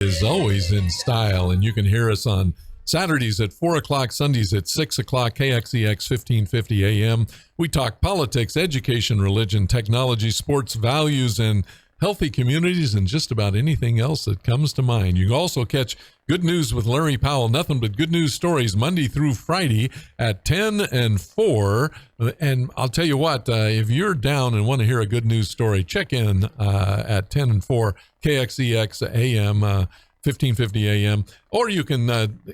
Is always in style, and you can hear us on Saturdays at 4 o'clock, Sundays at 6 o'clock, KXEX 1550 AM. We talk politics, education, religion, technology, sports, values, and healthy communities, and just about anything else that comes to mind. You can also catch Good News with Larry Powell, nothing but good news stories, Monday through Friday at 10 and 4. And I'll tell you what, if you're down and want to hear a good news story, check in at 10 and 4, KXEX AM, 1550 AM, or you can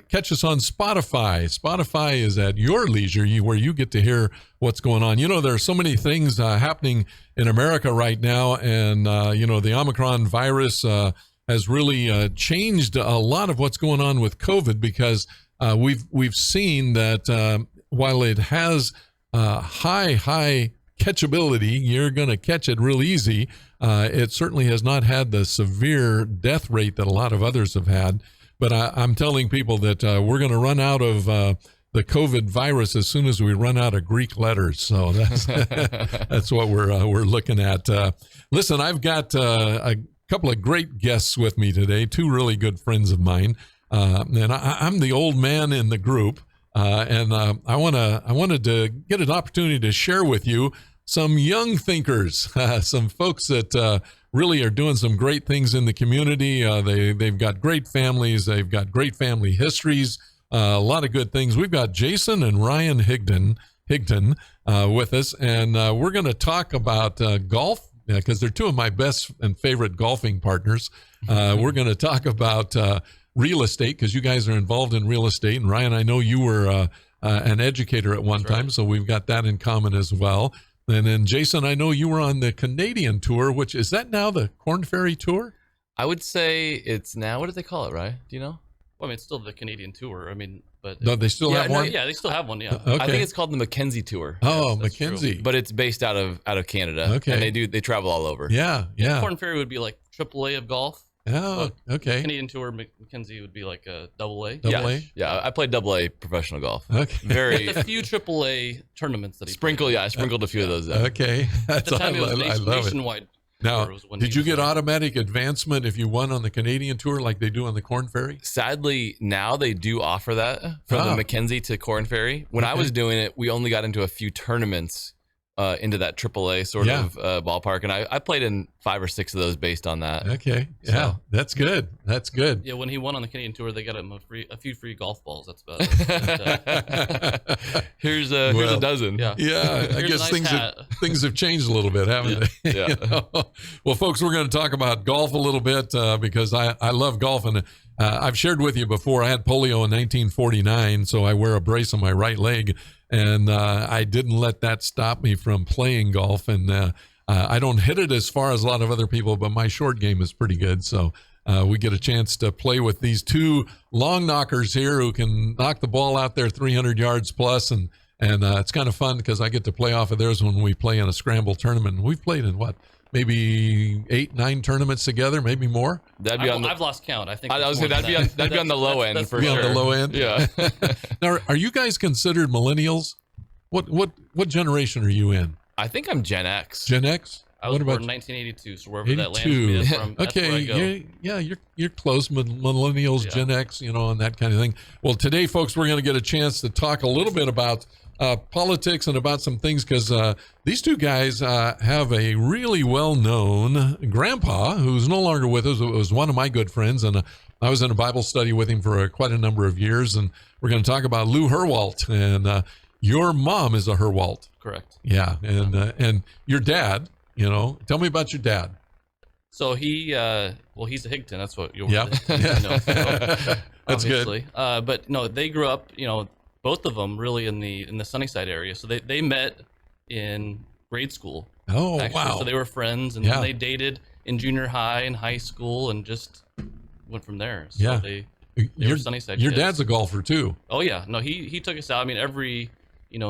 catch us on Spotify. Spotify is at your leisure, where you get to hear what's going on. You know, there are so many things happening in America right now, and, the Omicron virus has really changed a lot of what's going on with COVID, because we've seen that while it has high catchability, you're going to catch it real easy. It certainly has not had the severe death rate that a lot of others have had. But I'm telling people that we're going to run out of the COVID virus as soon as we run out of Greek letters. So that's that's what we're looking at. Listen, I've got a couple of great guests with me today, two really good friends of mine, and I'm the old man in the group. And I wanted to get an opportunity to share with you some young thinkers, some folks that really are doing some great things in the community. They've got great families. They've got great family histories, a lot of good things. We've got Jason and Ryan Higton with us, and we're going to talk about golf, because they're two of my best and favorite golfing partners. We're going to talk about real estate, because you guys are involved in real estate. And Ryan, I know you were an educator at one time, so we've got that in common as well. And then Jason, I know you were on the Canadian tour, which is that now the Corn Ferry Tour? I would say it's now, what do they call it, Ryan? Do you know? Well, I mean, it's still the Canadian tour. I mean, but no, they still have one? Yeah, they still have one, yeah. Okay. I think it's called the Mackenzie Tour. Oh, Yes, that's Mackenzie. true. But it's based out of Canada. Okay. And they travel all over. Yeah. Corn Ferry would be like AAA of golf. Oh, okay. Canadian Tour, Mackenzie would be like a AA. Double A? Yeah, I played AA professional golf. Okay. Very A few AAA tournaments that he sprinkled. Yeah, I sprinkled a few of those in. Okay. At the time, it was I love it. nationwide. Now, tour was when did he you was get there. automatic advancement if you won on the Canadian Tour like they do on the Corn Ferry? Sadly, now they do offer that from the Mackenzie to Corn Ferry. When I was doing it, we only got into a few tournaments into that AAA sort of ballpark, and I played in 5 or 6 of those based on that. Okay, yeah, that's good. That's good. Yeah, when he won on the Canadian Tour, they got him a few free golf balls. That's about it. But, Here's a dozen. yeah. Yeah, I Here's a guess nice things have changed a little bit, haven't they? Yeah. You know? Well, folks, we're going to talk about golf a little bit because I love golf, and I've shared with you before. I had polio in 1949, so I wear a brace on my right leg, and I didn't let that stop me from playing golf. And I don't hit it as far as a lot of other people, but my short game is pretty good. So we get a chance to play with these two long knockers here who can knock the ball out there 300 yards plus, and it's kind of fun because I get to play off of theirs when we play in a scramble tournament. We've played in maybe 8-9 tournaments together, maybe more. That'd be I've lost count. I think I was saying that'd be on the low end for Be sure. on the low end. Yeah. Now, are you guys considered millennials? What generation are you in? I think I'm Gen X. Gen X? I was What born about in 1982, so wherever that lands 82? me is from, that's where I go. Okay, you're close, millennials, Yeah. Gen X, and that kind of thing. Well, today, folks, we're going to get a chance to talk a little bit about politics and about some things, because these two guys have a really well-known grandpa who's no longer with us. It was one of my good friends, and I was in a Bible study with him for quite a number of years, and we're going to talk about Lou Herwald, and your mom is a Herwald. Correct. Yeah, and your dad, tell me about your dad. So he's a Higton. That's what you'll Yeah. know. That's good. obviously. But no, they grew up, both of them really in the Sunnyside area. So they met in grade school. Oh, actually. wow. So they were friends, and Yeah. they dated in junior high and high school, and just went from there. So Yeah. they Your were Sunnyside Your kids. dad's a golfer too. Oh yeah, no, he took us out. I mean, every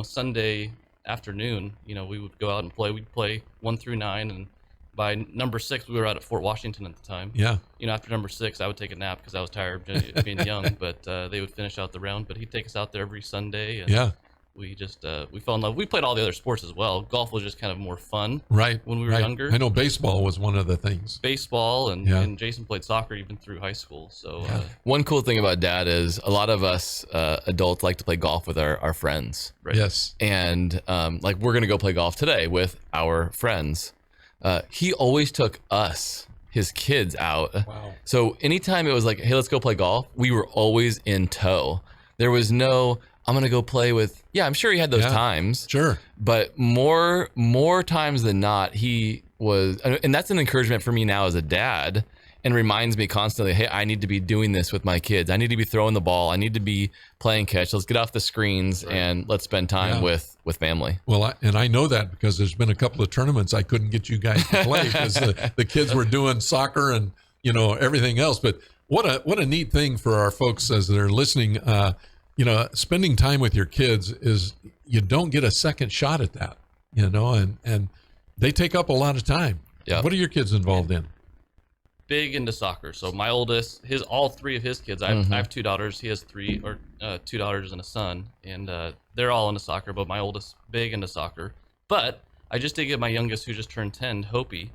Sunday afternoon, we would go out and play. We'd play 1 through 9, and by number 6, we were out at Fort Washington at the time. Yeah. After number 6, I would take a nap because I was tired of being young. But they would finish out the round. But he'd take us out there every Sunday, and Yeah. we just we fell in love. We played all the other sports as well. Golf was just kind of more fun Right. when we were younger. I know baseball was one of the things. Baseball and Jason played soccer even through high school. So one cool thing about Dad is a lot of us adults like to play golf with our friends. right. Yes. And like we're gonna go play golf today with our friends. He always took us, his kids, out. Wow. So anytime it was like, hey, let's go play golf, we were always in tow. There was no, I'm gonna go play with. Yeah, I'm sure he had those times. Sure. But more times than not, he was, and that's an encouragement for me now as a dad, and reminds me constantly, hey, I need to be doing this with my kids. I need to be throwing the ball. I need to be playing catch. Let's get off the screens and let's spend time with family. Well, I know that because there's been a couple of tournaments I couldn't get you guys to play because the kids were doing soccer and everything else. But what a neat thing for our folks as they're listening. Spending time with your kids is, you don't get a second shot at that. And they take up a lot of time. Yeah. What are your kids involved in? Big into soccer. So my oldest, all three of his kids, I have two daughters. He has two daughters and a son, and they're all into soccer. But my oldest, big into soccer. But I just did get my youngest, who just turned 10, Hopi.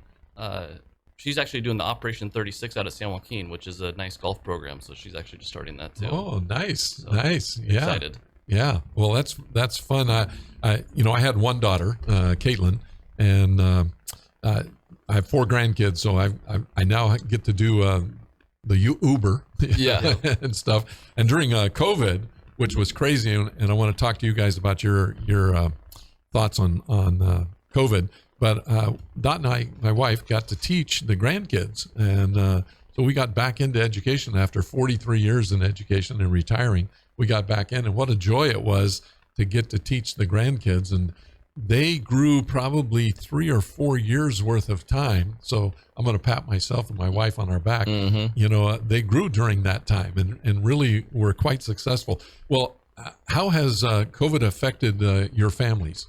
She's actually doing the Operation 36 out at San Joaquin, which is a nice golf program. So she's actually just starting that too. Oh, nice, So, nice. Yeah. Excited. Yeah. Well, that's fun. I had one daughter, Caitlin, and I have 4 grandkids, so I now get to do the Uber and stuff. And during COVID, which was crazy, and I want to talk to you guys about your thoughts on COVID. But Dot and I, my wife, got to teach the grandkids, and so we got back into education after 43 years in education and retiring. We got back in, and what a joy it was to get to teach the grandkids. And they grew probably 3 or 4 years worth of time. So I'm going to pat myself and my wife on our back. They grew during that time and really were quite successful. Well, how has COVID affected your families?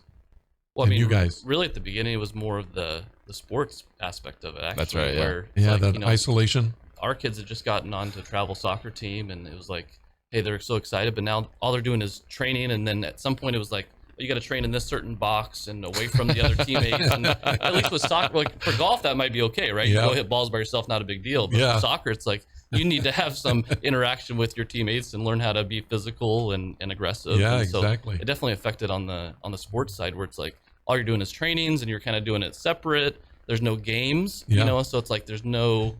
Well, you guys? Really at the beginning, it was more of the sports aspect of it, actually. That's right, yeah. Where it's like, isolation. Our kids had just gotten on to travel soccer team, and it was like, hey, they're so excited, but now all they're doing is training. And then at some point it was like, you got to train in this certain box and away from the other teammates. And at least with soccer, like for golf, that might be okay, right? You go hit balls by yourself, not a big deal. But for soccer, it's like you need to have some interaction with your teammates and learn how to be physical and aggressive. Yeah, and so exactly. It definitely affected on the sports side, where it's like all you're doing is trainings and you're kind of doing it separate. There's no games, so it's like there's no,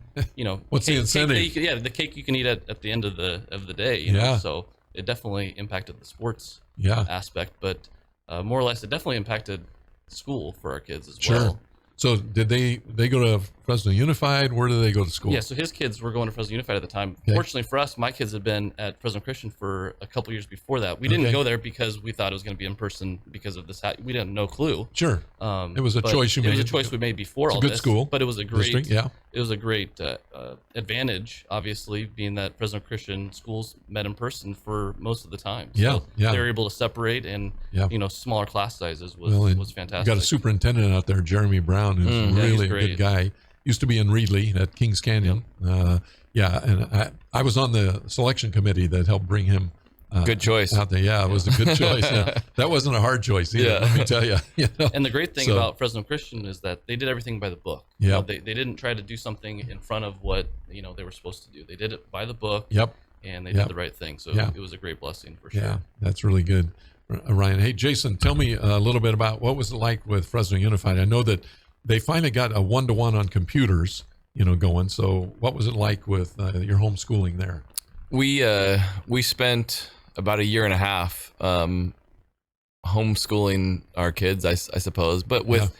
What's the incentive? The cake you can eat at the end of the day. So it definitely impacted the sports aspect, but more or less it definitely impacted school for our kids as well. So did they go to Fresno Unified? Where did they go to school? Yeah, so his kids were going to Fresno Unified at the time. Okay. Fortunately for us, my kids had been at Fresno Christian for a couple years before that. We didn't go there because we thought it was going to be in person because of this. We didn't no clue. Sure. It was a choice you made. It was a choice we made before all this. It's a good school. But it was a great district, It was a great advantage, obviously, being that Fresno Christian schools met in person for most of the time. So they were able to separate, and smaller class sizes was fantastic. You got a superintendent out there, Jeremy Brown, who's really a good guy. Used to be in Reedley at Kings Canyon. And I was on the selection committee that helped bring him good choice out there. Yeah, it was a good choice. That wasn't a hard choice either, let me tell you. And the great thing about Fresno Christian is that they did everything by the book. They didn't try to do something in front of what they were supposed to do. They did it by the book. And they did the right thing. So it was a great blessing for sure. Yeah, that's really good, Ryan. Hey, Jason, tell me a little bit about what was it like with Fresno Unified. I know that they finally got a 1-to-1 on computers, going. So what was it like with your homeschooling there? We spent about a year and a half homeschooling our kids, I suppose. But with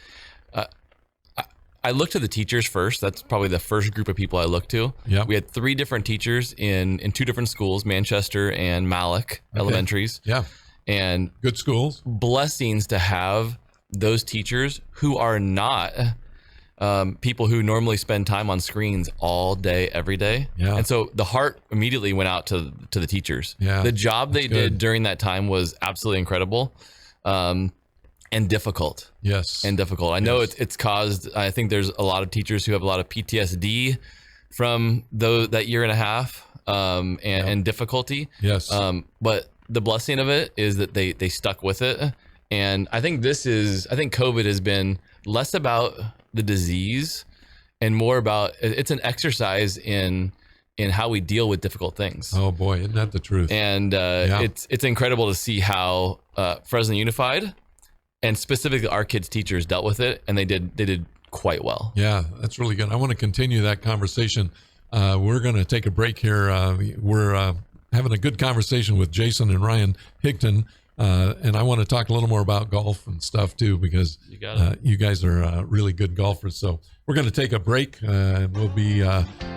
I looked to the teachers first. That's probably the first group of people I looked to. We had 3 different teachers in 2 different schools, Manchester and Malik Elementaries. And good schools. Blessings to have those teachers who are not people who normally spend time on screens all day, every day. And so the heart immediately went out to the teachers. The job they did during that time was absolutely incredible. And difficult. I know it's caused, I think there's a lot of teachers who have a lot of PTSD from that year and a half and difficulty. But the blessing of it is that they stuck with it. And I think COVID has been less about the disease and more about, it's an exercise in how we deal with difficult things. Oh boy, isn't that the truth? And it's incredible to see how Fresno Unified and specifically our kids' teachers dealt with it, and they did quite well. Yeah, that's really good. I want to continue that conversation. We're going to take a break here. We're having a good conversation with Jason and Ryan Higton. And I want to talk a little more about golf and stuff too, because you guys are really good golfers. So we're going to take a break and we'll be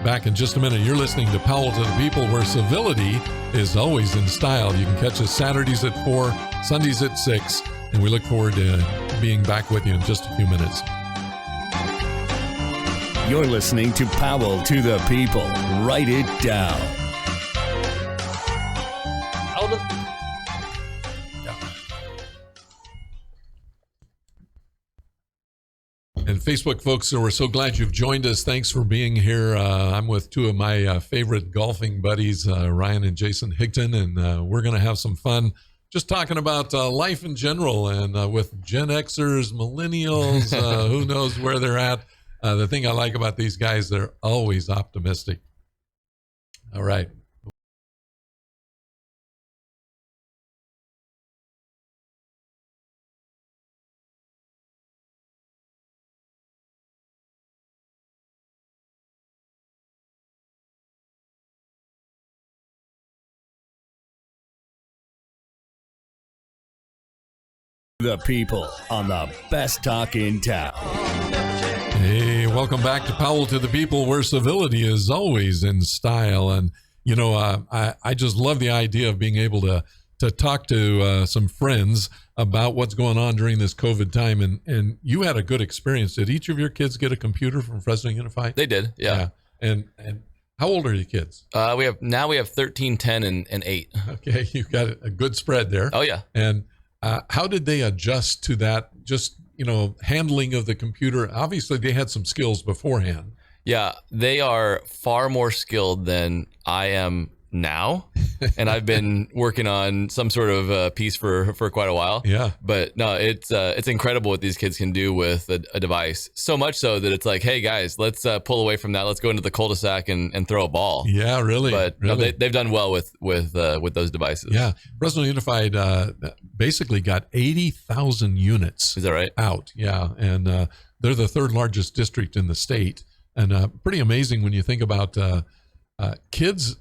back in just a minute. You're listening to Powell To The People, where civility is always in style. You can catch us Saturdays at 4, Sundays at 6, and we look forward to being back with you in just a few minutes. You're listening to Powell To The People. Write it down. And Facebook folks, so we're so glad you've joined us. Thanks for being here. I'm with two of my favorite golfing buddies, Ryan and Jason Higton, and we're going to have some fun just talking about life in general, and with Gen Xers, millennials, who knows where they're at. The thing I like about these guys, they're always optimistic. All right. The People on the best talk in town. Hey, welcome back to Powell To The People, where civility is always in style. And, you know, I just love the idea of being able to talk to some friends about what's going on during this COVID time. And you had a good experience. Did each of your kids get a computer from Fresno Unified? They did, yeah. And how old are your kids? We have 13, 10, and 8. Okay, you got a good spread there. Oh, yeah. And how did they adjust to that, just, you know, handling of the computer? Obviously, they had some skills beforehand. Yeah, they are far more skilled than I am now. And I've been working on some sort of piece for quite a while. Yeah. But no, it's incredible what these kids can do with a device. So much so that it's like, hey guys, let's pull away from that. Let's go into the cul-de-sac and throw a ball. Yeah, really. But really. No, they've done well with those devices. Yeah. Fresno Unified basically got 80,000 units. Is that right? Out. Yeah. And they're the third largest district in the state. And pretty amazing when you think about kids.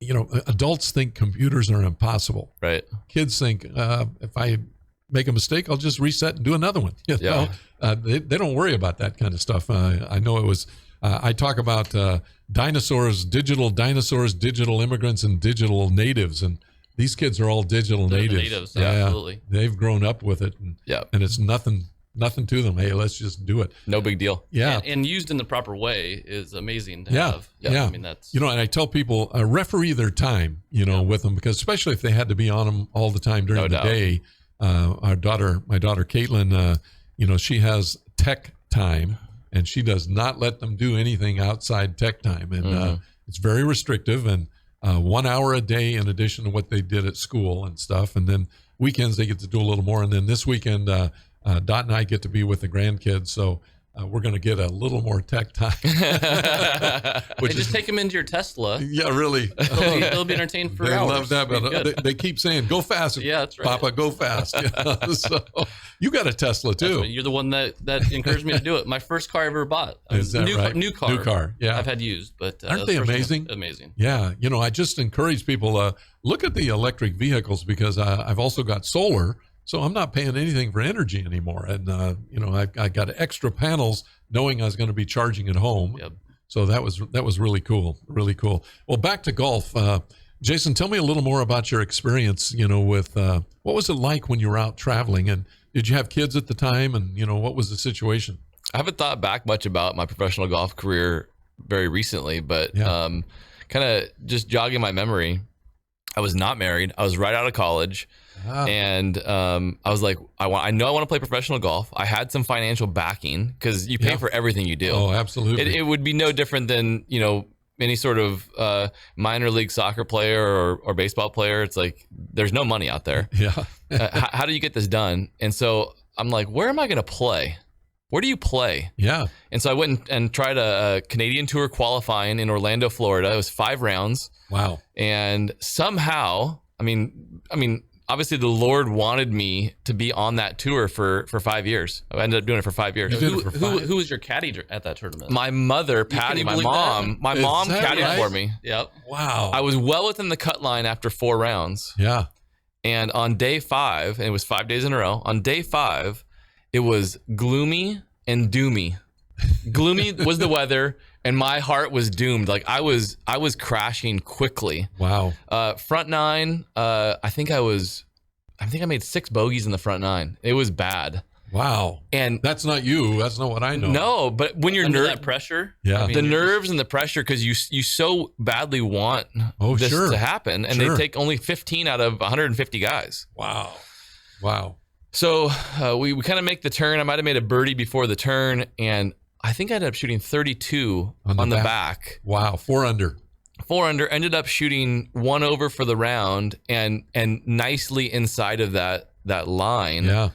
You know, adults think computers are impossible. Right. Kids think if I make a mistake, I'll just reset and do another one. You know? They don't worry about that kind of stuff. I know it was, I talk about dinosaurs, digital immigrants, and digital natives. And these kids are all digital natives. Absolutely. They've grown up with it. And it's nothing to them. Hey, let's just do it. No big deal. Yeah. And used in the proper way is amazing to have. Yeah. I mean, that's, you know, and I tell people referee their time, you know, with them, because especially if they had to be on them all the time during the day. My daughter Caitlin, you know, she has tech time and she does not let them do anything outside tech time. And it's very restrictive, and 1 hour a day in addition to what they did at school and stuff. And then weekends they get to do a little more. And then this weekend, Dot and I get to be with the grandkids, so we're going to get a little more tech time. Just take them into your Tesla. Yeah, really. They'll be entertained for hours. They love that, but they keep saying, "Go fast, yeah, that's right. Papa, go fast." You know? So you got a Tesla too. You're the one that encouraged me to do it. My first car I ever bought. Is that right? New car. New car. Yeah, I've had used, but aren't they amazing? Amazing. Yeah, you know, I just encourage people look at the electric vehicles, because I've also got solar. So I'm not paying anything for energy anymore. And, you know, I got extra panels knowing I was going to be charging at home. Yep. So that was really cool. Really cool. Well, back to golf. Jason, tell me a little more about your experience, you know, with what was it like when you were out traveling? And did you have kids at the time? And, you know, what was the situation? I haven't thought back much about my professional golf career very recently, but kind of just jogging my memory. I was not married. I was right out of college. And I was like, I know I want to play professional golf. I had some financial backing, because you pay for everything you do. Oh, absolutely. It would be no different than, you know, any sort of minor league soccer player or baseball player, it's like there's no money out there. Yeah. How do you get this done? And so I'm like, where am I going to play? Where do you play? Yeah. And so I went and tried a Canadian Tour qualifying in Orlando, Florida. It was 5 rounds. Wow. And somehow, I mean, obviously the Lord wanted me to be on that tour for 5 years. I ended up doing it for 5 years. Who was your caddy at that tournament? My mother, Patty, my mom. My mom caddied right? for me. Yep. Wow. I was well within the cut line after 4 rounds. Yeah. And on day 5, and it was 5 days in a row, on day 5, it was gloomy and doomy. Gloomy was the weather, and my heart was doomed. Like I was crashing quickly. Wow. Front 9, I think I made 6 bogeys in the front 9. It was bad. Wow. And that's not you. That's not what I know. no, but when you're Under that pressure. Yeah. I mean, the nerves and the pressure, because you so badly want this sure. to happen, and Sure. they take only 15 out of 150 guys. Wow. Wow. So we kind of make the turn. I might have made a birdie before the turn, and I think I ended up shooting 32 on the back. Wow. 4 under. 4 under. Ended up shooting 1 over for the round, and nicely inside of that line. Yeah.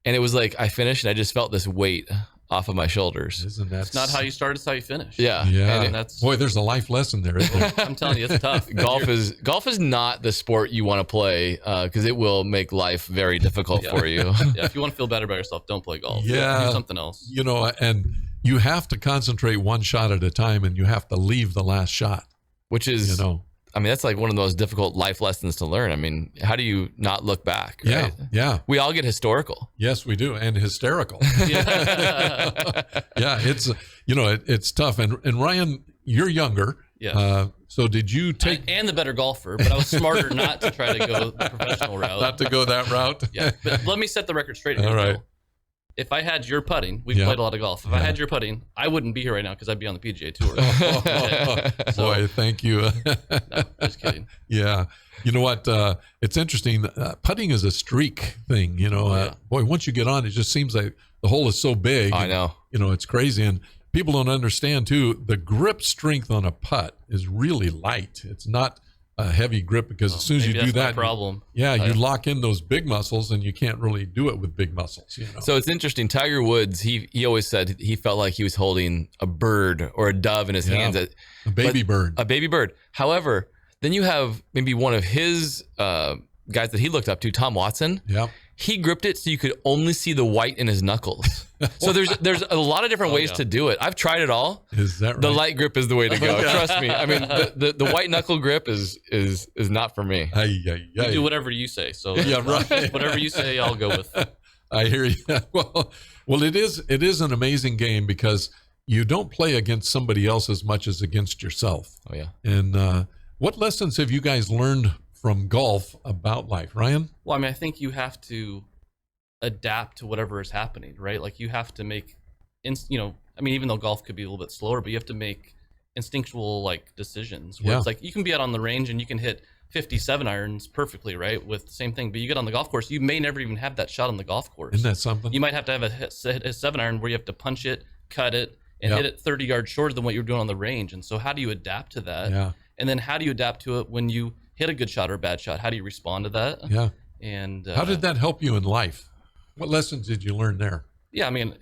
And it was like I finished, and I just felt this weight off of my shoulders. Isn't that? It's not how you start, it's how you finish. Yeah. Yeah. And that's, Boy, there's a life lesson there, isn't there? I'm telling you, it's tough. Golf is not the sport you want to play because it will make life very difficult for you. Yeah, if you want to feel better about yourself, don't play golf. Yeah. Do something else. You know, and you have to concentrate one shot at a time, and you have to leave the last shot. Which is, You know. I mean, that's like one of the most difficult life lessons to learn. I mean, how do you not look back? Right? Yeah. Yeah. We all get historical. Yes, we do, and hysterical. Yeah. Yeah, it's it's tough. And Ryan, you're younger. Yes. So did you take And the better golfer, but I was smarter not to try to go the professional route. not to go that route? Yeah, but let me set the record straight. All right. Bill. If I had your putting, we've Yeah. played a lot of golf. If I had your putting, I wouldn't be here right now because I'd be on the PGA Tour. So- Boy, thank you. No, just kidding. Yeah. You know what? It's interesting. Putting is a streak thing. You know, yeah. boy, once you get on, it just seems like the hole is so big. I know. You know, it's crazy. And people don't understand, too, the grip strength on a putt is really light. It's not a heavy grip because as soon as you Maybe do that's my that, problem. you lock in those big muscles and you can't really do it with big muscles. You know? So it's interesting. Tiger Woods, he always said he felt like he was holding a bird or a dove in his hands. a baby bird. A baby bird. However, then you have maybe one of his guys that he looked up to, Tom Watson. Yeah. He gripped it so you could only see the white in his knuckles. So there's a lot of different ways to do it. I've tried it all. Is that right? The light grip is the way to go. Trust me. I mean, the white knuckle grip is not for me. You do whatever you say. So Yeah, right. whatever you say, I'll go with. I hear you. Well, it is an amazing game because you don't play against somebody else as much as against yourself. Oh yeah. And what lessons have you guys learned from golf about life, Ryan? Well, I mean, I think you have to adapt to whatever is happening, right? Like you have to make, I mean, even though golf could be a little bit slower, but you have to make instinctual like decisions. Where it's like you can be out on the range and you can hit 57 irons perfectly, right? With the same thing, but you get on the golf course, you may never even have that shot on the golf course. Isn't that something? You might have to have a 7 iron where you have to punch it, cut it, and hit it 30 yards shorter than what you're doing on the range. And so how do you adapt to that? Yeah. And then how do you adapt to it when you hit a good shot or a bad shot? How do you respond to that? Yeah. And How did that help you in life? What lessons did you learn there? Yeah, I mean,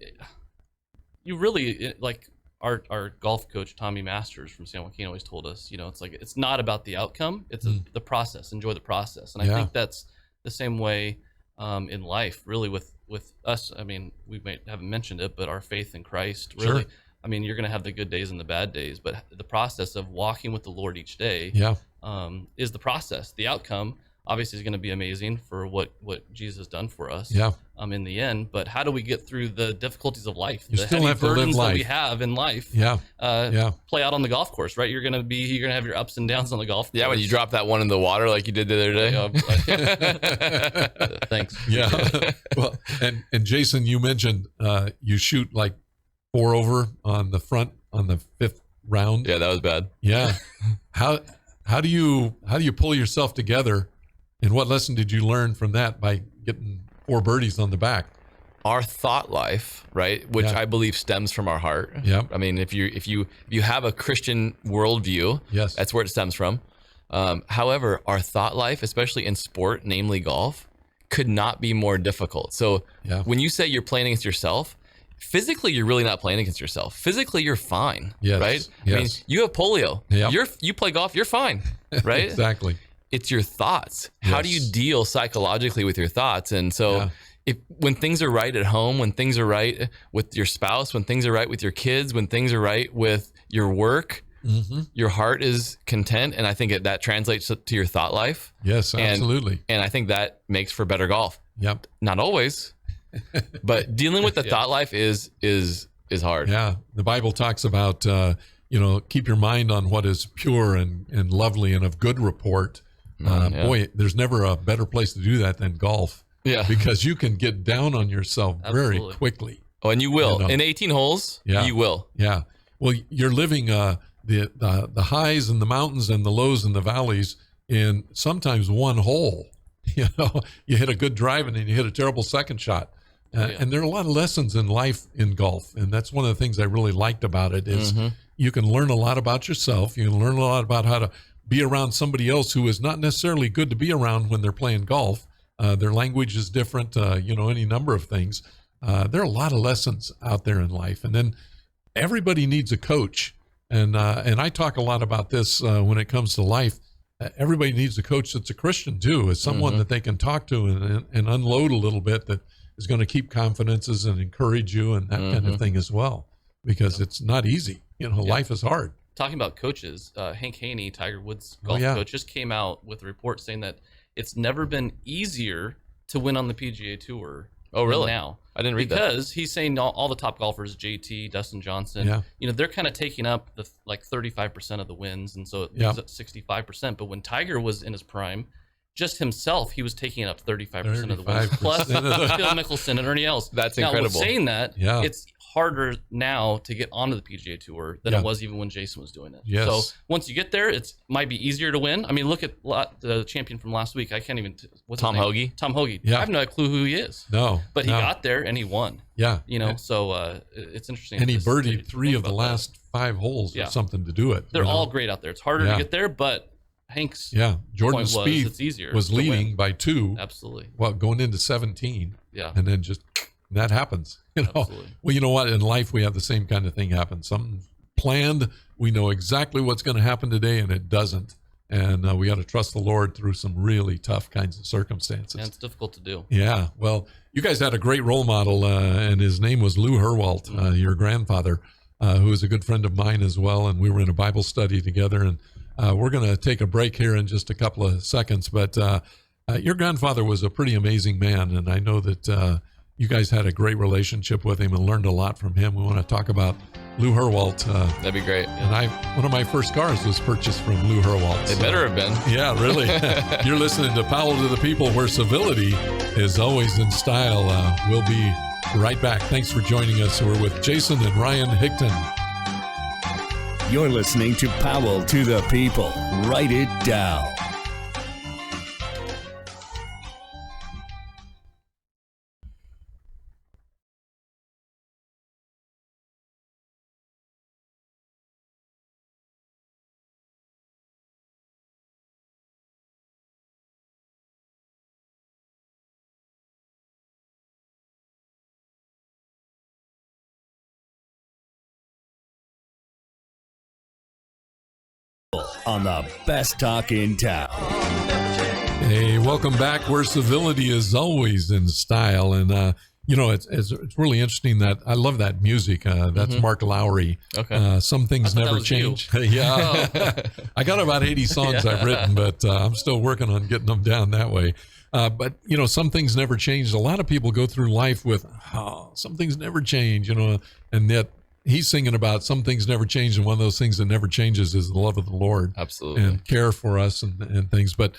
you really like our golf coach Tommy Masters from San Joaquin always told us, it's like it's not about the outcome, it's the process. Enjoy the process, and I think that's the same way in life, really. With us, I mean, we haven't mentioned it, but our faith in Christ, really. Sure. I mean, you're going to have the good days and the bad days, but the process of walking with the Lord each day, is the process. The outcome obviously is going to be amazing for what Jesus has done for us. In the end, but how do we get through the difficulties of life? You the still heavy have to live burdens life. that we have in life. Play out on the golf course, right? You're gonna have your ups and downs on the golf course. Yeah, when you drop that one in the water like you did the other day. Thanks. Yeah. Well, and Jason, you mentioned you shoot like 4 over on the front on the 5th round. Yeah, that was bad. Yeah. How do you pull yourself together, and what lesson did you learn from that by getting 4 birdies on the back? our thought life, right, which I believe stems from our heart. Yep. I mean, if you have a Christian worldview, yes, that's where it stems from. However, our thought life, especially in sport, namely golf, could not be more difficult. So when you say you're playing against yourself, physically you're really not playing against yourself. Physically you're fine, right? I mean, you have polio. You play golf, you're fine, right? Exactly. It's your thoughts. How do you deal psychologically with your thoughts? And so when things are right at home, when things are right with your spouse, when things are right with your kids, when things are right with your work, your heart is content. And I think that translates to your thought life. Yes, absolutely. And I think that makes for better golf. Yep. Not always, but dealing with the thought life is hard. Yeah. The Bible talks about, keep your mind on what is pure and lovely and of good report. Boy, there's never a better place to do that than golf. Yeah, because you can get down on yourself very quickly. Oh, and you will. In 18 holes, you will. Yeah. Well, you're living the highs and the mountains and the lows and the valleys in sometimes one hole. You hit a good drive and then you hit a terrible second shot. And there are a lot of lessons in life in golf. And that's one of the things I really liked about it is you can learn a lot about yourself. You can learn a lot about how to be around somebody else who is not necessarily good to be around when they're playing golf. Their language is different, any number of things. There are a lot of lessons out there in life. And then everybody needs a coach. And I talk a lot about this when it comes to life. Everybody needs a coach that's a Christian too, is someone that they can talk to and unload a little bit that is going to keep confidences and encourage you and that kind of thing as well, because it's not easy. Life is hard. Talking about coaches, Hank Haney, Tiger Woods golf coach, just came out with a report saying that it's never been easier to win on the PGA Tour. Oh, really? Now, I didn't read that. Because he's saying all the top golfers, JT, Dustin Johnson, they're kind of taking up the 35% of the wins, and so it's at 65%. But when Tiger was in his prime, just himself, he was taking up 35% of the wins, plus Phil Mickelson and Ernie Els. That's now, incredible. With saying that, it's harder now to get onto the PGA Tour than it was even when Jason was doing it. Yes. So once you get there, it might be easier to win. I mean, look at the champion from last week. I can't even. What's Tom his name? Hoagie. Tom Hoagie. Yeah. I have no clue who he is. No. But he got there and he won. Yeah. So it's interesting. And he birdied 3 of the last 5 holes or something to do it. They're all great out there. It's harder to get there, but Hank's Jordan point Spieth it's easier was leading by 2. Absolutely. Well, going into 17. Yeah. And then just that happens. Absolutely. Well, you know what? In life, we have the same kind of thing happen. Something planned. We know exactly what's going to happen today, and it doesn't. And we got to trust the Lord through some really tough kinds of circumstances. And it's difficult to do. Yeah. Well, you guys had a great role model, and his name was Lou Herwald, your grandfather, who is a good friend of mine as well. And we were in a Bible study together. And we're going to take a break here in just a couple of seconds. But your grandfather was a pretty amazing man. And I know that you guys had a great relationship with him and learned a lot from him. We want to talk about Lou Herwald. That'd be great. And one of my first cars was purchased from Lou Herwald. It better have been. Yeah, really. You're listening to Powell to the People, where civility is always in style. We'll be right back. Thanks for joining us. We're with Jason and Ryan Higton. You're listening to Powell to the People. Write it down. On the best talk in town. Hey, welcome back, where civility is always in style. And it's really interesting that I love that music. That's Mark Lowry. Okay. Some things never change. Yeah. I got about 80 songs I've written, but I'm still working on getting them down that way. But some things never change. A lot of people go through life with, some things never change, and yet he's singing about some things never change, and one of those things that never changes is the love of the Lord. Absolutely. And care for us and things. But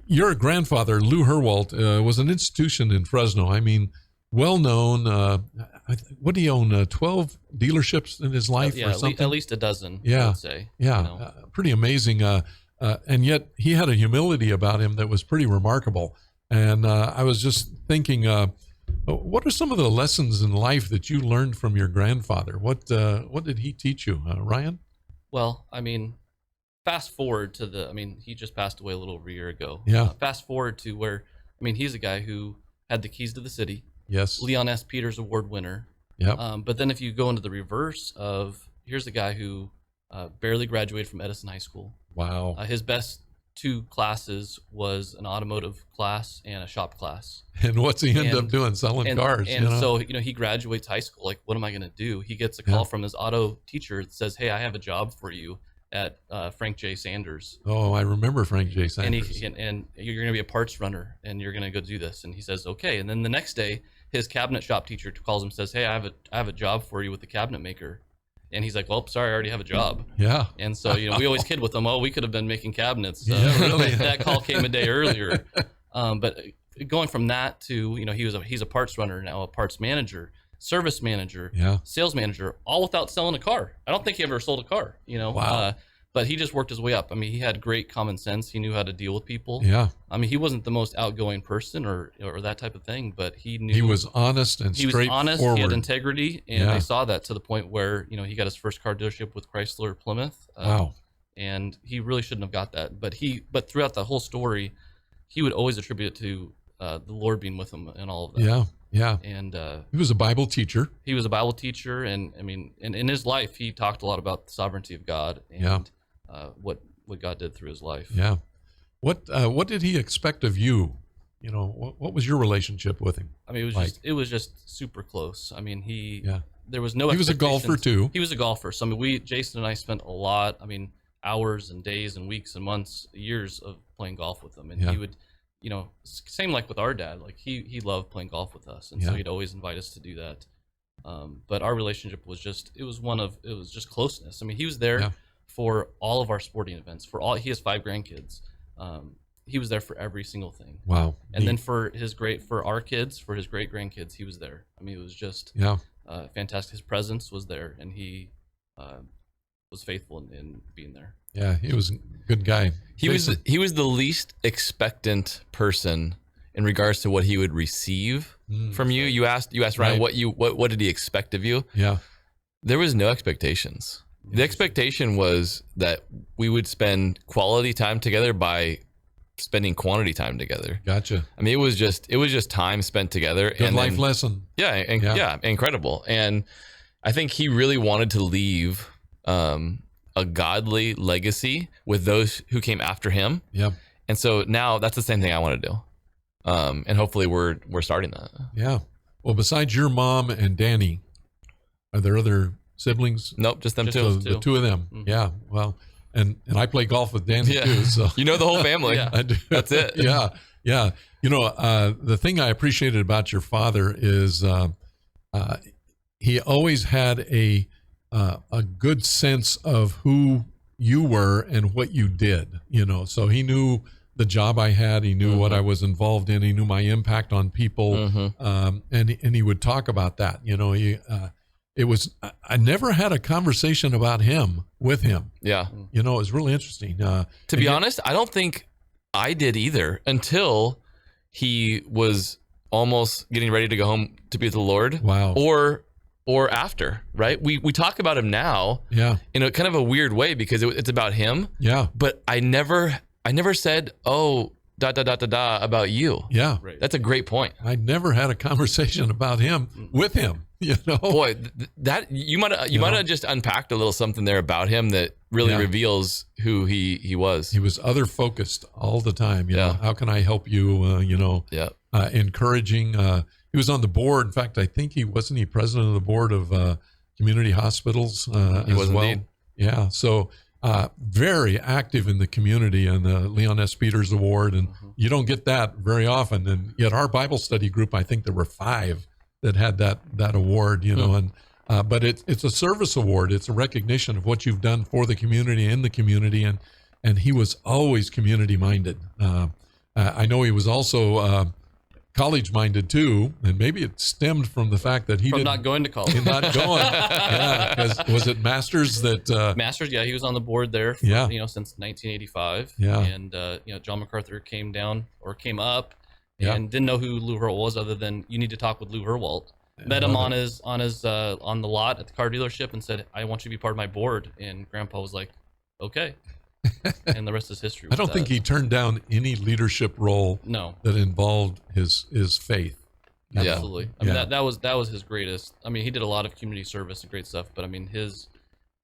your grandfather, Lou Herwald, was an institution in Fresno. I mean, well known. What do you own? 12 dealerships in his life, or something? At least a dozen. Yeah, I would say. Yeah, pretty amazing. And yet he had a humility about him that was pretty remarkable. And I was just thinking, What are some of the lessons in life that you learned from your grandfather? What did he teach you, Ryan? Well, I mean, fast forward to he just passed away a little over a year ago. Yeah. Fast forward to where, he's a guy who had the keys to the city. Yes. Leon S. Peters Award winner. Yeah. But then if you go into the reverse of, here's a guy who barely graduated from Edison High School. Wow. His best 2 classes was an automotive class and a shop class. And what's he end up doing? Selling cars. And so, he graduates high school. Like, what am I going to do? He gets a call from his auto teacher that says, hey, I have a job for you at Frank J. Sanders. Oh, I remember Frank J. Sanders. And you're going to be a parts runner, and you're going to go do this. And he says, okay. And then the next day, his cabinet shop teacher calls him and says, hey, I have a job for you with the cabinet maker. And he's like, well, sorry, I already have a job. Yeah. And so, we always kid with him, oh, we could have been making cabinets. Yeah, really. That call came a day earlier. But going from that to, he's a parts runner now, a parts manager, service manager, sales manager, all without selling a car. I don't think he ever sold a car, Wow. But he just worked his way up. He had great common sense. He knew how to deal with people. Yeah. He wasn't the most outgoing person or that type of thing, but he knew. He was honest and straightforward. He was honest. He had integrity, and they saw that to the point where he got his first car dealership with Chrysler Plymouth. Wow. And he really shouldn't have got that, but throughout the whole story, he would always attribute it to the Lord being with him and all of that. Yeah. Yeah. And he was a Bible teacher. He was a Bible teacher, and in his life, he talked a lot about the sovereignty of God and what God did through his life. Yeah. What did he expect of you? What was your relationship with him? It was just super close. There was no. He was a golfer too. He was a golfer. So Jason and I spent a lot. Hours and days and weeks and months, years of playing golf with him, and he would, same like with our dad. Like he loved playing golf with us, and so he'd always invite us to do that. But our relationship was just closeness. He was there for all of our sporting events. He has 5 grandkids. He was there for every single thing. Wow. And then for his great grandkids, he was there. It was just fantastic. His presence was there, and he was faithful in being there. Yeah, he was a good guy. He was the least expectant person in regards to what he would receive from you. You asked Ryan what did he expect of you? Yeah. There was no expectations. The expectation was that we would spend quality time together by spending quantity time together. Gotcha. It was just time spent together. Good life lesson. Yeah, incredible. And I think he really wanted to leave a godly legacy with those who came after him. Yeah. And so now that's the same thing I want to do. And hopefully we're starting that. Yeah. Well, besides your mom and Danny, are there other siblings? Nope, just them two. two. The 2 of them. Mm-hmm. Yeah. Well, and I play golf with Danny too. So you know the whole family. I do. That's it. Yeah. Yeah. The thing I appreciated about your father is he always had a good sense of who you were and what you did, so he knew the job I had, he knew what I was involved in, he knew my impact on people. And he would talk about that, I never had a conversation about him with him. Yeah. It was really interesting. To be honest, I don't think I did either until he was almost getting ready to go home to be with the Lord. Wow. Or after, right? We talk about him now, in a kind of a weird way because it's about him. Yeah. But I never said, oh, ... about you. Yeah. Right. That's a great point. I never had a conversation about him with him. Boy, that you might have just unpacked a little something there about him that really reveals who he was. He was other focused all the time. You know, how can I help you? Encouraging. He was on the board. In fact, I think he president of the board of community hospitals as well. Indeed. Yeah. So very active in the community, and the Leon S. Peters Award, and you don't get that very often. And yet, our Bible study group, I think there were 5 that had that award. But it's a service award. It's a recognition of what you've done for the community, in the community, and he was always community minded. I know he was also college minded too, and maybe it stemmed from the fact that he didn't not going to college. Not going. Because was it Masters that Masters? Yeah, he was on the board there. Since 1985. Yeah. And John MacArthur came up, and didn't know who Lou Herwald was other than you need to talk with Lou Herwald. Met him on the lot at the car dealership and said, I want you to be part of my board. And Grandpa was like, okay. And the rest is history. I don't think he turned down any leadership role that involved his faith. Absolutely. I mean, that was his greatest. I mean, he did a lot of community service and great stuff, but I mean, his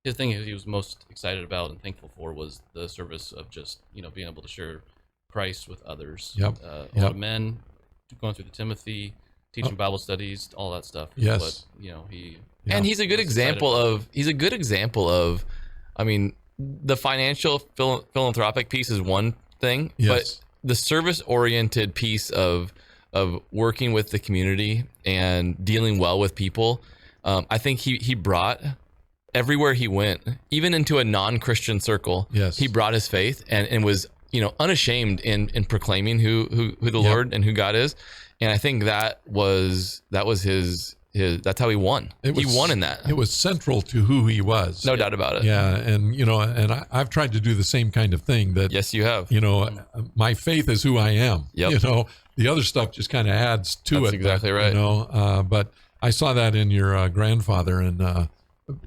thing he was most excited about and thankful for was the service of just, being able to share Christ with others. Yep. A lot of men going through the Timothy, teaching Bible studies, all that stuff. Yes. But, and he's a good example of, I mean, the financial philanthropic piece is one thing, but the service-oriented piece of working with the community and dealing well with people, I think he brought everywhere he went, even into a non-Christian circle. Yes. He brought his faith and was unashamed in proclaiming who the Lord and who God is, and I think that was his that's how he won. He won in that. It was central to who he was. No doubt about it. Yeah, and I've tried to do the same kind of thing. That yes, you have. My faith is who I am. Yep. The other stuff just kind of adds to it. That's exactly right. But I saw that in your grandfather, and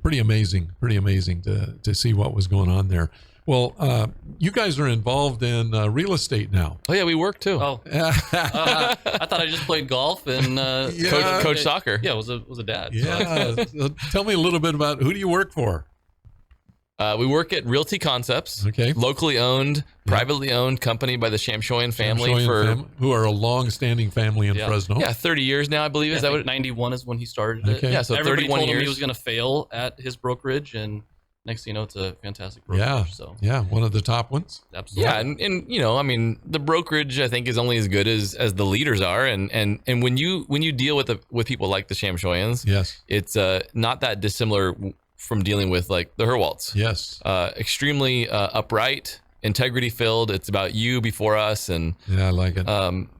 pretty amazing to see what was going on there. Well, you guys are involved in real estate now. Oh yeah, we work too. Oh, I thought I just played golf and coach soccer. Yeah, was a dad. Yeah, so tell me a little bit about who do you work for? We work at Realty Concepts, okay, locally owned, privately owned company by the Shamshoyan family, who are a long-standing family in Fresno. Yeah, 30 years now, I believe. Yeah, is that what? 91 is when he started it. Okay. Yeah, so everybody 31 told years. him he was going to fail at his brokerage, and next thing you know, it's a fantastic brokerage. Yeah, one of the top ones. Absolutely. Yeah, and I mean, the brokerage I think is only as good as the leaders are, and when you deal with people like the Shamshoyans, yes, it's not that dissimilar from dealing with like the Herwalds. Yes. Extremely upright, integrity filled. It's about you before us. And yeah, I like it.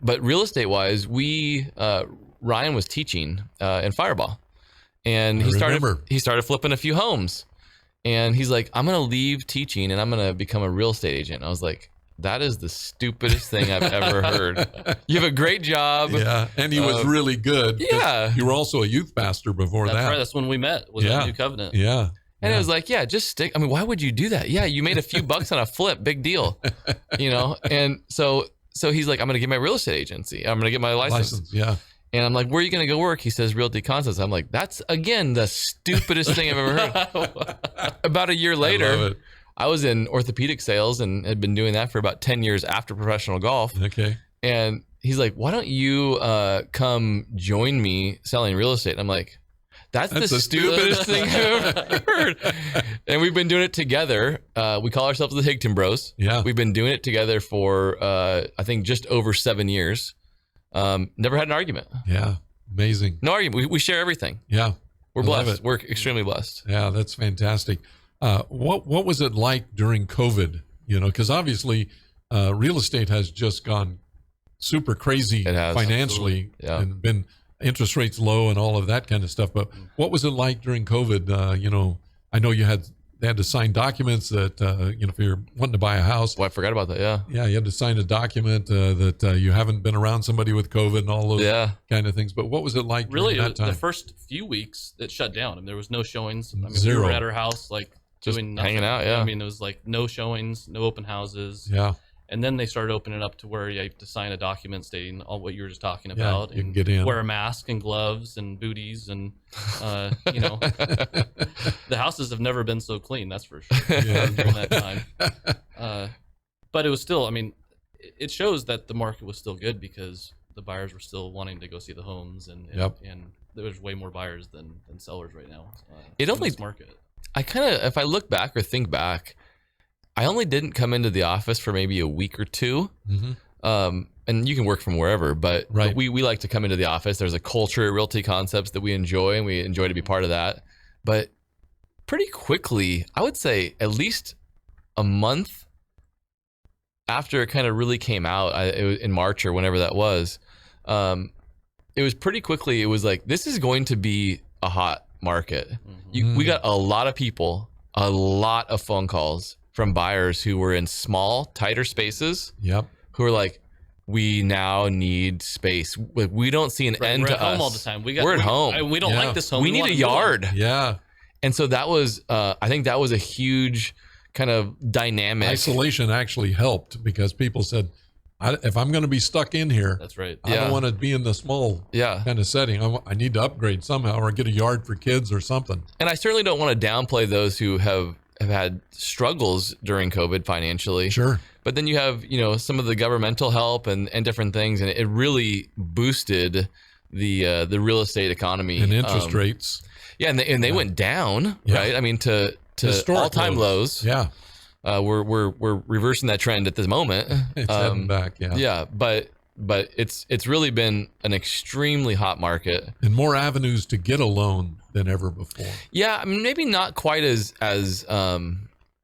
But real estate wise, Ryan was teaching in Fireball, and he started flipping a few homes, and he's like, I'm going to leave teaching and I'm going to become a real estate agent. And I was like, that is the stupidest thing I've ever heard. You have a great job. Yeah, and he was really good. Yeah. You were also a youth pastor before that. That's right. That's when we met, was at New Covenant. Yeah. And it was like, just stick. I mean, why would you do that? Yeah, you made a few bucks on a flip. Big deal. And so he's like, I'm going to get my real estate agency. I'm going to get my license. Yeah. And I'm like, where are you going to go work? He says, Realty Concepts. I'm like, that's, again, the stupidest thing I've ever heard. About a year later, I was in orthopedic sales and had been doing that for about 10 years after professional golf. Okay. And he's like, why don't you come join me selling real estate? And I'm like, that's the stupidest thing I've ever heard. And we've been doing it together. We call ourselves the Higton Bros. Yeah. We've been doing it together for, I think, just over 7 years. Never had an argument. Yeah. Amazing. No argument. We share everything. Yeah. We're blessed. We're extremely blessed. Yeah, that's fantastic. What was it like during COVID? Because obviously real estate has just gone super crazy financially and been interest rates low and all of that kind of stuff. But what was it like during COVID? I know they had to sign documents that, if you're wanting to buy a house. Well, I forgot about that. Yeah. Yeah. You had to sign a document that you haven't been around somebody with COVID and all those kind of things. But what was it like during that time? The first few weeks it shut down. I mean, there was no showings. I mean, Zero. We were at our house, like just doing nothing. Hanging out. Yeah. I mean, it was like no showings, no open houses. Yeah. And then they started opening up to where you have to sign a document stating all what you were just talking about. You can get in. Wear a mask and gloves and booties and, the houses have never been so clean. That's for sure. During that time. But it was still, I mean, it shows that the market was still good because the buyers were still wanting to go see the homes and there's way more buyers than sellers right now. In this market. If I look back or think back, I only didn't come into the office for maybe a week or two. Mm-hmm. And you can work from wherever, but we like to come into the office. There's a culture at Realty Concepts that we enjoy, and we enjoy to be part of that. But pretty quickly, I would say at least a month after it kind of really came out, it was in March or whenever that was, it was pretty quickly, it was like, this is going to be a hot market. Mm-hmm. We got a lot of people, a lot of phone calls from buyers who were in small, tighter spaces. Yep. Who were like, we now need space. We don't see an end We're to at home us. all the time. We're at home. We don't Yeah. like this home. We need want a to move on. yard. Yeah. And so that was, I think that was a huge kind of dynamic. Isolation actually helped because people said, if I'm going to be stuck in here, That's right. I don't want to be in the small Yeah. kind of setting. I need to upgrade somehow or get a yard for kids or something. And I certainly don't want to downplay those who have had struggles during COVID financially. Sure. But then you have, some of the governmental help and different things, and it really boosted the real estate economy And interest rates. Yeah, and they went down, Yeah. right? I mean, to Historic all-time lows. Yeah. We're reversing that trend at this moment. It's heading back. Yeah. Yeah, but it's really been an extremely hot market. And more avenues to get a loan than ever before Yeah, I mean, maybe not quite as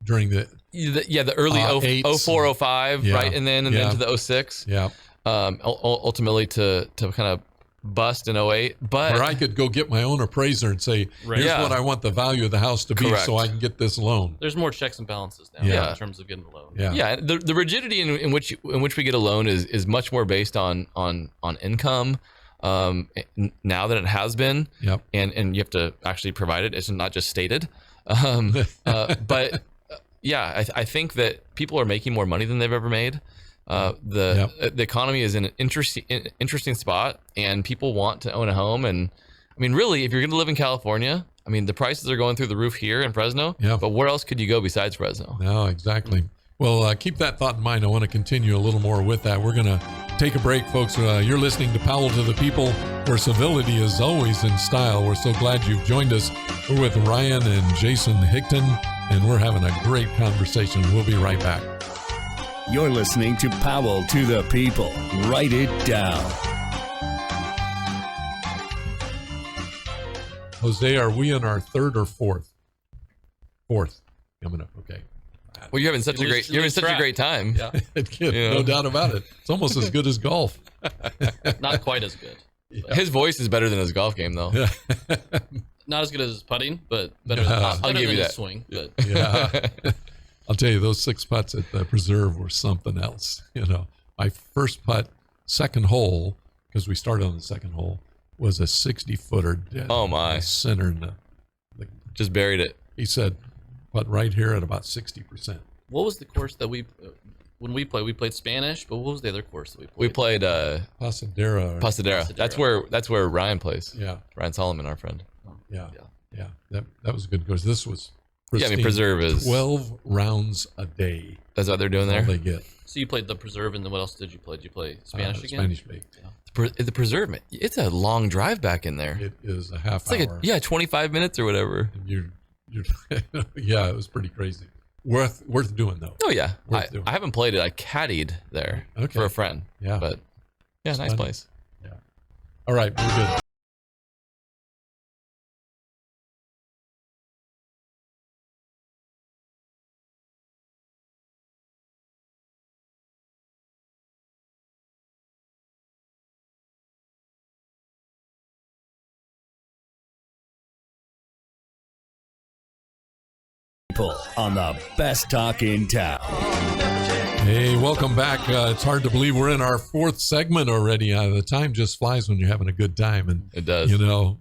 during the, the early eights. 04, 05, Yeah. right? And then to the 06. yeah. Ultimately to kind of bust in 08. But Where I could go get my own appraiser and say, here's Yeah. what I want the value of the house to be Correct. so I can get this loan. There's more checks and balances now Yeah. in terms of getting a loan. Yeah. yeah, the rigidity in which we get a loan is much more based on income now than it has been. Yep. And you have to actually provide it. It's not just stated. But I think that people are making more money than they've ever made. The economy is in an interesting spot, and people want to own a home. And I mean, really, if you're going to live in California, I mean, the prices are going through the roof here in Fresno. Yeah. But where else could you go besides Fresno? No, exactly. Well, keep that thought in mind. I want to continue a little more with that. We're going to take a break, folks. You're listening to Powell to the People, where civility is always in style. We're so glad you've joined us. We're with Ryan and Jason Higton, and we're having a great conversation. We'll be right back. You're listening to Powell to the People. Write it down. Jose, are we in our third or fourth? Fourth. Coming up. Okay. Well, you're having such a great time. Yeah. No doubt about it. It's almost as good as golf. Not quite as good. His voice is better than his golf game, though. Not as good as putting, but better Yeah. than, I'll give you his that. swing. But Yeah. I'll tell you, those 6 putts at the preserve were something else. My first putt, second hole, because we started on the second hole, was a 60-footer dead. Oh, my. Center in the Just buried it. he said, putt right here at about 60%. what was the course that when we played Spanish, but what was the other course that we We played? played Pasadena. Pasadena. That's where Ryan plays. Yeah. Ryan Solomon, our friend. Yeah. That was a good course. This was Yeah, I mean, pristine. preserve is 12 rounds a day. That's what they're doing All there. they get. So you played the preserve, and then what else did you play? Did you play Spanish again? Spanish bake. The preserve, man, it's a long drive back in there. It is a half It's like hour. 25 minutes or whatever. And you're yeah, it was pretty crazy. Worth doing though. Oh yeah, Worth doing. I haven't played it. I caddied there Okay. for a friend. Yeah. But yeah, nice fun. place. Yeah. All right, we're good. People on the best talk in town. Hey, welcome back. It's hard to believe we're in our fourth segment already. The time just flies when you're having a good time. And It does.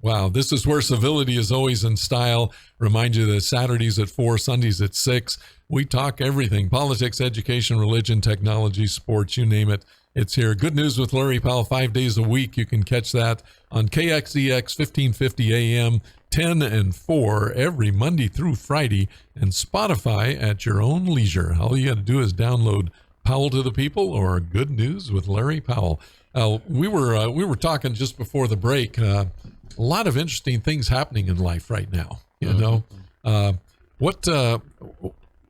wow, this is where civility is always in style. Remind you that Saturdays at 4, Sundays at 6. We talk everything: politics, education, religion, technology, sports, you name it. It's here. Good News with Larry Powell, 5 days a week. You can catch that on KXEX 1550 AM, 10 and 4 every Monday through Friday, and Spotify at your own leisure. All you got to do is download Powell to the People or Good News with Larry Powell. We were talking just before the break. A lot of interesting things happening in life right now.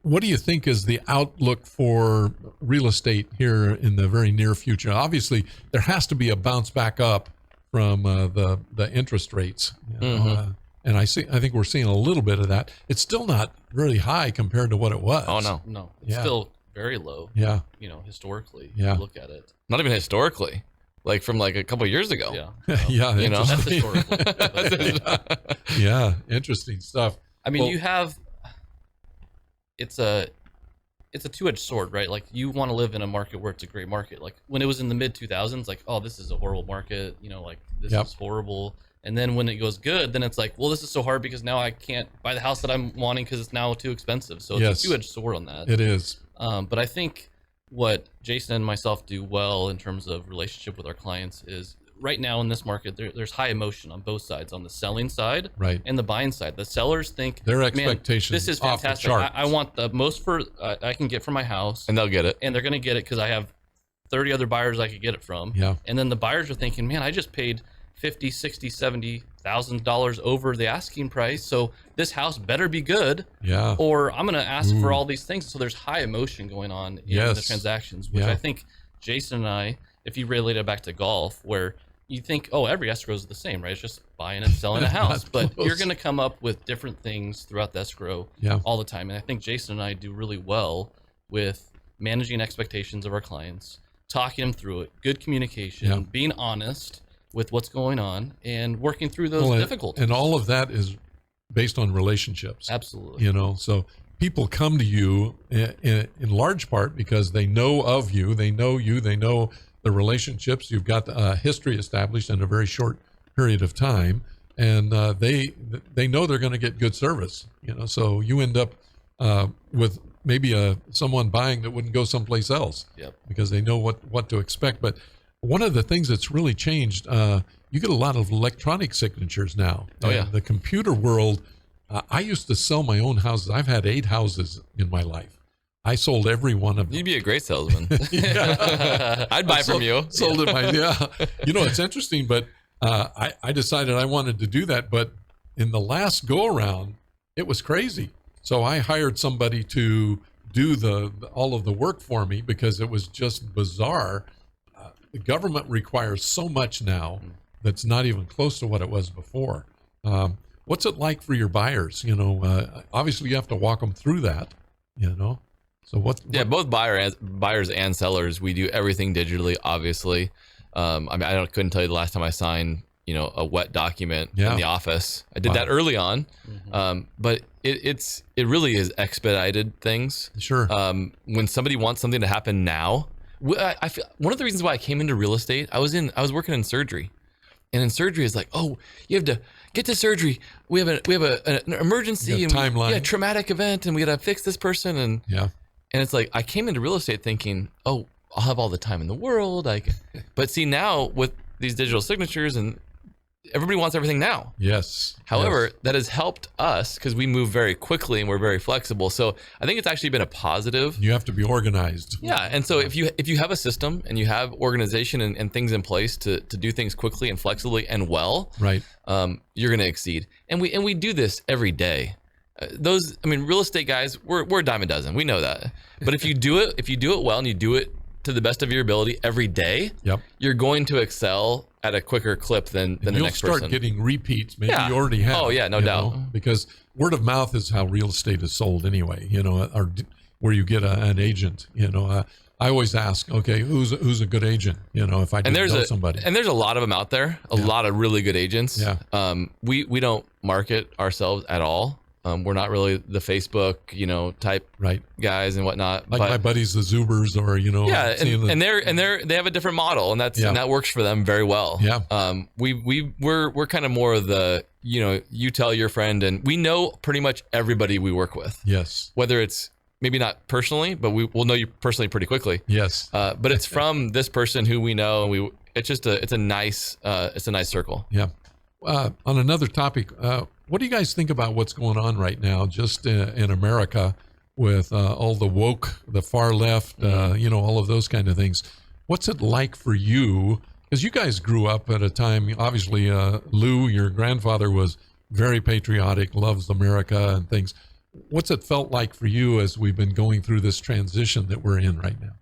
What do you think is the outlook for real estate here in the very near future? Obviously, there has to be a bounce back up from the interest rates, and I think we're seeing a little bit of that. It's still not really high compared to what it was. Oh no, No, it's Yeah. still very low. Yeah, Historically, Yeah. if you look at it. not even historically. Like from like a couple of years ago. Yeah. yeah, You know? That's interesting. historical. Yeah, interesting stuff. I mean, Well- you have. It's a it's a two-edged sword, right? Like you want to live in a market where it's a great market. Like when it was in the mid 2000s, like, oh, this is a horrible market, like this is horrible. And then when it goes good, then it's like, well, this is so hard because now I can't buy the house that I'm wanting because it's now too expensive. So it's a two-edged sword on that. It is. But I think what Jason and myself do well in terms of relationship with our clients is right now in this market, there's high emotion on both sides, on the selling side and the buying side. The sellers think their expectations, this is fantastic. I want the most for I can get for my house, and they'll get it, and they're going to get it because I have 30 other buyers I could get it from. Yeah. And then the buyers are thinking, man, I just paid $50,000, $60,000, $70,000 over the asking price, so this house better be good. Yeah. Or I'm going to ask for all these things. So there's high emotion going on in the transactions, which I think Jason and I, if you relate it back to golf, where you think, oh, every escrow is the same, right? It's just buying and selling a house. But you're going to come up with different things throughout the escrow all the time. And I think Jason and I do really well with managing expectations of our clients, talking them through it, good communication, being honest with what's going on, and working through those difficulties. And all of that is based on relationships. Absolutely. So people come to you in large part because they know of you, they know the relationships. You've got a history established in a very short period of time, and they know they're going to get good service. So you end up with maybe someone buying that wouldn't go someplace else because they know what to expect. But one of the things that's really changed, you get a lot of electronic signatures now. The computer world. I used to sell my own houses. I've had 8 houses in my life. I sold every one of them. You'd be a great salesman. I'd buy from you. Sold it. It's interesting, but I decided I wanted to do that. But in the last go around, it was crazy. So I hired somebody to do all of the work for me because it was just bizarre. The government requires so much now that's not even close to what it was before. What's it like for your buyers? Obviously you have to walk them through that. So both buyers and sellers, we do everything digitally, obviously. I couldn't tell you the last time I signed, a wet document in the office. I did that early on, but it really is expedited things. Sure. When somebody wants something to happen now, I feel one of the reasons why I came into real estate, I was working in surgery, and in surgery is like, oh, you have to get to surgery. We have an emergency and timeline, traumatic event, and we got to fix this person, and it's like I came into real estate thinking, oh, I'll have all the time in the world. But see, now with these digital signatures, and everybody wants everything now. Yes. However, that has helped us because we move very quickly and we're very flexible. So I think it's actually been a positive. You have to be organized. Yeah. And so if you have a system and you have organization and things in place to do things quickly and flexibly and well, right, you're going to exceed. And we do this every day. Real estate guys, we're a dime a dozen. We know that. But if you do it well and you do it to the best of your ability every day, you're going to excel at a quicker clip than the next person. You'll start getting repeats. Maybe you already have. Oh yeah, no doubt. Because word of mouth is how real estate is sold anyway. Or where you get an agent. I always ask, okay, who's a good agent? If I know somebody. And there's a lot of them out there. A lot of really good agents. Yeah. We don't market ourselves at all. We're not really the Facebook, type guys and whatnot. Like my buddies, the Zubers, or and they have a different model, and that works for them very well. Yeah. We're kind of more of the you tell your friend, and we know pretty much everybody we work with. Yes. Whether it's maybe not personally, but we'll know you personally pretty quickly. Yes. But it's from this person who we know, and it's a nice circle. Yeah. On another topic. What do you guys think about what's going on right now just in America with all the woke, the far left, all of those kind of things? What's it like for you? Because you guys grew up at a time, obviously, Lou, your grandfather was very patriotic, loves America and things. What's it felt like for you as we've been going through this transition that we're in right now?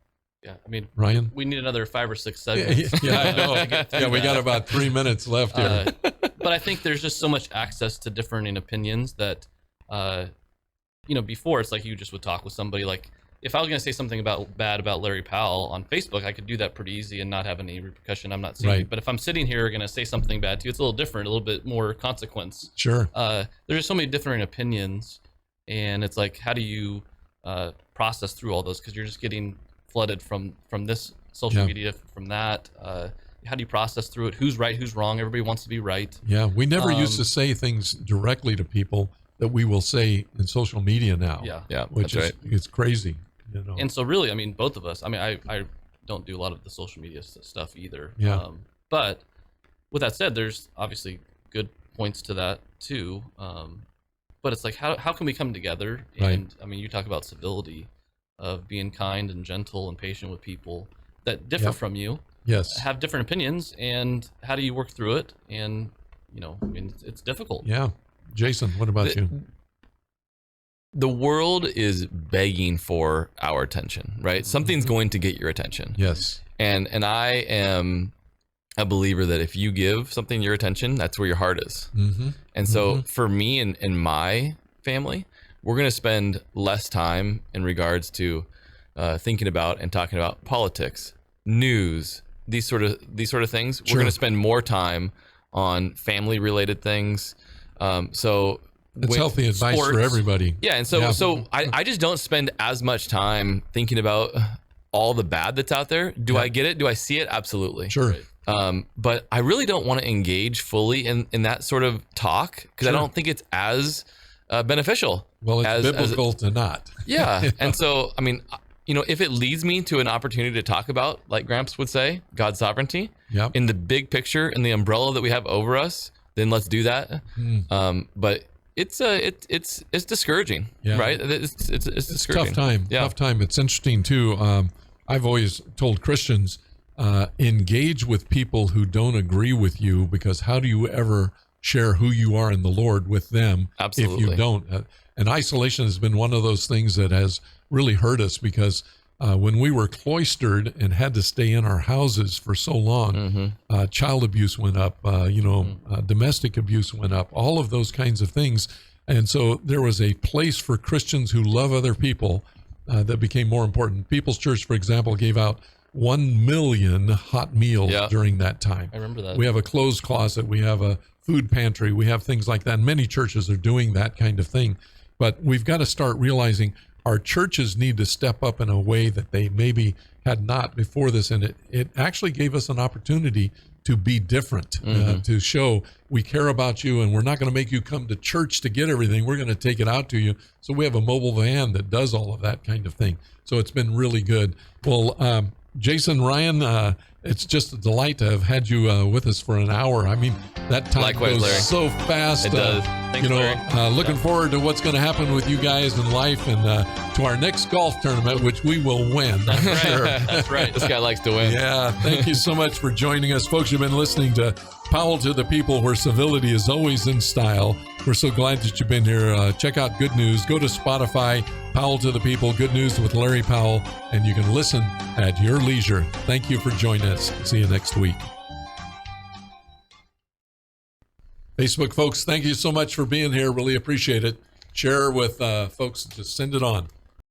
Yeah, Ryan? We need another 5 or 6 segments. Yeah, I know. We got about 3 minutes left here. But I think there's just so much access to differing opinions that, before it's like you just would talk with somebody. Like if I was going to say something bad about Larry Powell on Facebook, I could do that pretty easy and not have any repercussion. I'm not seeing it. But if I'm sitting here going to say something bad to you, it's a little different, a little bit more consequence. Sure. There's just so many different opinions, and it's like, how do you process through all those because you're just getting flooded from this social media, from that. How do you process through it? Who's right? Who's wrong? Everybody wants to be right. Yeah, we never used to say things directly to people that we will say in social media now. Yeah, which is it's crazy. You know. And so really, I mean, both of us. I mean, I don't do a lot of the social media stuff either. Yeah. But with that said, there's obviously good points to that too. But it's like, how can we come together? And Right. I mean, you talk about civility, of being kind and gentle and patient with people that differ from you. Yes. Have different opinions, and how do you work through it? And I mean, it's difficult. Yeah. Jason, what about you? The world is begging for our attention, right? Something's going to get your attention. Yes. And I am a believer that if you give something your attention, that's where your heart is. Mm-hmm. And so for me and my family, we're going to spend less time in regards to thinking about and talking about politics, news, these sort of things. Sure. We're going to spend more time on family related things. So it's healthy advice for everybody. Yeah. And so I just don't spend as much time thinking about all the bad that's out there. Do I get it? Do I see it? Absolutely. Sure. But I really don't want to engage fully in that sort of talk because I don't think it's as beneficial. Well, it's biblical to not. Yeah. And so, I mean, if it leads me to an opportunity to talk about, like Gramps would say, God's sovereignty in the big picture, in the umbrella that we have over us, then let's do that. But it's discouraging, right? It's discouraging. Tough time. Yeah. Tough time. It's interesting too. I've always told Christians, engage with people who don't agree with you, because how do you ever share who you are in the Lord with them if you don't? And isolation has been one of those things that has really hurt us, because when we were cloistered and had to stay in our houses for so long, child abuse went up, domestic abuse went up, all of those kinds of things. And so there was a place for Christians who love other people that became more important. People's Church, for example, gave out 1 million hot meals during that time. I remember that. We have a clothes closet. We have a food pantry. We have things like that. And many churches are doing that kind of thing. But we've got to start realizing our churches need to step up in a way that they maybe had not before this. And it actually gave us an opportunity to be different, to show we care about you, and we're not going to make you come to church to get everything. We're going to take it out to you. So we have a mobile van that does all of that kind of thing. So it's been really good. Well, Jason, Ryan, it's just a delight to have had you with us for an hour. I mean, that time goes Larry. so fast. It does. Thanks, Larry. Looking forward to what's going to happen with you guys in life, and to our next golf tournament, which we will win. That's right. Sure. That's right. This guy likes to win. Yeah, thank you so much for joining us. Folks, you've been listening to Powell to the People, where civility is always in style. We're so glad that you've been here. Check out Good News. Go to Spotify, Powell to the People, Good News with Larry Powell, and you can listen at your leisure. Thank you for joining us. See you next week. Facebook folks, thank you so much for being here. Really appreciate it. Share with folks. Just send it on.